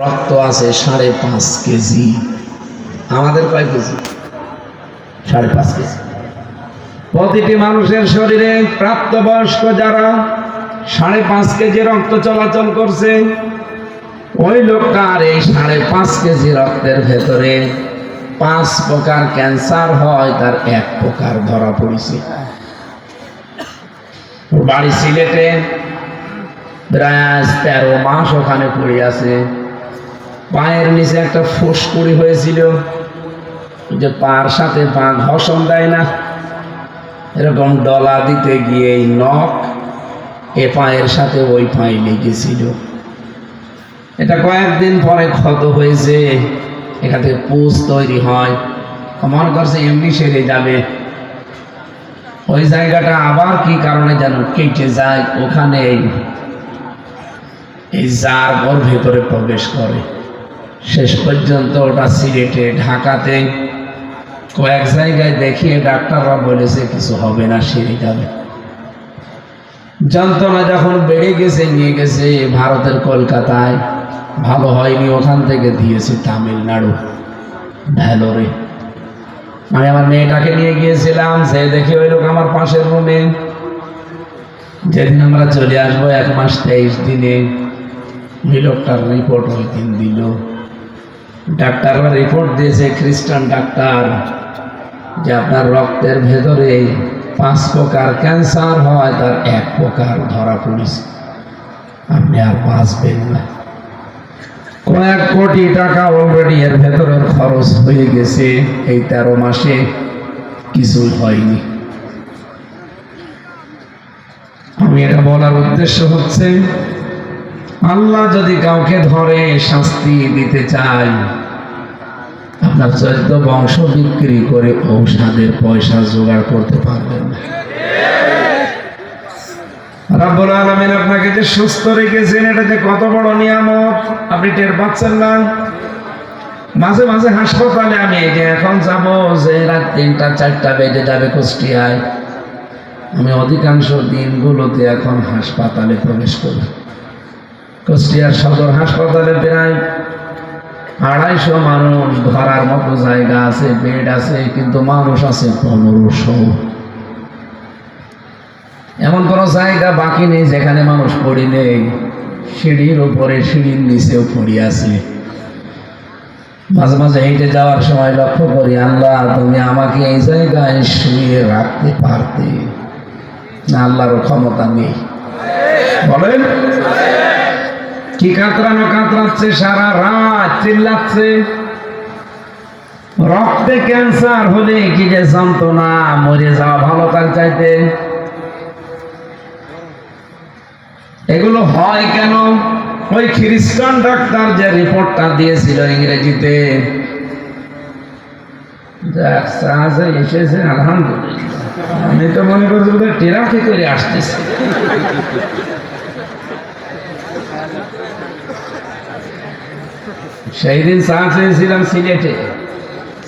রক্ত আছে 5.5 কেজি। আমাদের কয় কেজি? 5.5 কেজি। প্রতিটি মানুষের শরীরে প্রাপ্তবয়স্ক যারা 5.5 কেজি রক্ত চলাচল করছে, ওই লোকটার এই 5.5 কেজি রক্তের ভেতরে 5 প্রকার ক্যান্সার হয়, তার 1 প্রকার ধরা পড়েছে। বাড়ি সিলেটে, প্রায় 13 মাস ওখানে পড়ে আছে। পায়ের নিচে একটা ফুসকুড়ি হয়েছিল, যে পার সাথে পা ঘষণ দেয় না, এরকম ডলা দিতে গিয়ে এই নখ এ পায়ের সাথে ওই পায়ে লেগেছিল। এটা কয়েকদিন পরে ক্ষত হয়েছে, এখান থেকে পুষ তৈরি হয়, মনে করছে এমনি সেরে যাবে। ওই জায়গাটা আবার কি কারণে যেন কেটে যায়, ওখানে এই জার ওর ভেতরে প্রবেশ করে। শেষ পর্যন্ত ওটা সিলেটে, ঢাকাতে কয়েক জায়গায় দেখিয়ে ডাক্তাররা বলেছে কিছু হবে না, সেরে যাবে। যন্ত্রণা যখন বেড়ে গেছে, নিয়ে গেছে ভারতের কলকাতায়, ভালো হয়নি, ওখান থেকে দিয়েছে তামিলনাড়ু, ভ্যালোরে। আমি আমার মেয়েটাকে নিয়ে গিয়েছিলাম, সে দেখে ওই লোক আমার পাশের রুমে। যেদিন আমরা চলে আসবো 1 মাস 23 দিনে, ওই লোকটার রিপোর্ট ওই দিন দিল। ডাক্তাররা রিপোর্ট দিয়েছে, খ্রিস্টান ডাক্তার, যে আপনার রক্তের ভেতরে 5 প্রকার ক্যান্সার হয়, তার 1 প্রকার ধরা পড়েছে, আপনি আর বাঁচবেন না। কয়েক কোটি টাকা অলরেডি এর ভেতরের খরচ হয়ে গেছে, এই 13 মাসে কিছুই হয়নি। আমি এটা বলার উদ্দেশ্য হচ্ছে, আল্লাহ যদি কাউকে ধরে শাস্তি দিতে চায়, আপনার 14 বংশ বিক্রি করে ঔষধের পয়সা জোগাড় করতে পারবেন না। রব্বুল আলামিন আপনাকে যে সুস্থ রেখেছেন, এটা যে কত বড় নিয়ামত আপনি টের পাচ্ছেন না। মাঝে মাঝে হাসপাতালে আমি এই যে এখন যাবো, যে রাত 3টা 4টা বেজে যাবে কুষ্টিয়ায়, আমি অধিকাংশ দিনগুলোতে এখন হাসপাতালে প্রবেশ করি। কুষ্টিয়ার সদর হাসপাতালে প্রায় 250 মানুষ ধরার মতো জায়গা আছে, বেড আছে, কিন্তু মানুষ আছে 1500। এমন কোন জায়গা বাকি নেই যেখানে মানুষ পড়ি নেই। সিঁড়ির উপরে, সিঁড়ির নিচেও পড়ি আছে। মাঝে মাঝে হেঁটে যাওয়ার সময় লক্ষ্য করি, আল্লাহ তুমি আমাকে এই জায়গায় শুয়ে রাখতে পারতে না, আল্লাহর ক্ষমতা নেই। বলেন কি কাতরানো কাতরাচ্ছে, সারা রাত চিল্লাচ্ছে। রক্তে ক্যান্সার হলে কি যে যন্ত্রণা, মরে যাওয়া ভালো তার চাইতে। এগুলো হয় কেন? ওই খ্রিস্টান ডাক্তার যে রিপোর্টটা দিয়েছিল ইংরেজিতে, এসেছে আলহামদুলিল্লাহ। আমি তো মনে করছি টেরাকি করে আসতেছে। সেই দিন চা চেয়েছিলাম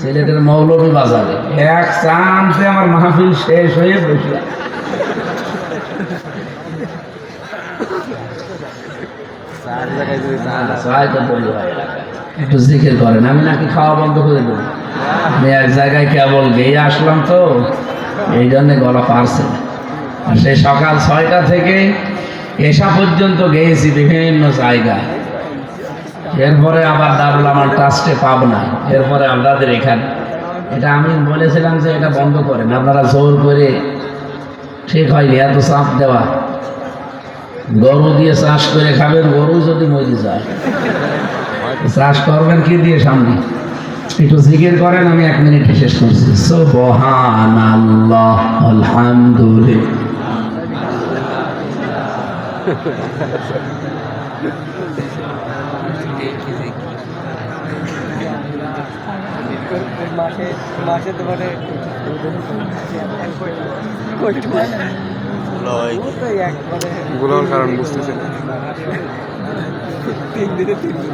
সিলেটের মৌলভী বাজারে। 1 চা আনতে আমার মাহফিল শেষ হয়ে বসলাম। একটু জিকির করেন, আমি নাকি খাওয়া বন্ধ করে দেবো। আমি এক জায়গায় কেবল গিয়ে আসলাম তো, এই জন্য গলা পারছে। আর সেই সকাল 6টা থেকে এসা পর্যন্ত গিয়েছি বিভিন্ন জায়গায়। এরপরে আবার দারুল আমার ট্রাস্টে পাবনা, এরপরে আপনাদের এখানে। এটা আমি বলেছিলাম যে এটা বন্ধ করেন, আপনারা জোর করে, ঠিক হয়নি এত চাপ দেওয়া। গরু দিয়ে চাষ করে খাবেন, গরু যদি মরে যায়, চাষ করবেন কি দিয়ে সামনে? একটু জিকির করেন, আমি 1 মিনিটে শেষ করছি। সুবহানাল্লাহ, আলহামদুলিল্লাহ। মাসে তোমারে গুলোর কারণ বুঝতেছে না। 3 দিনে 3 দিন।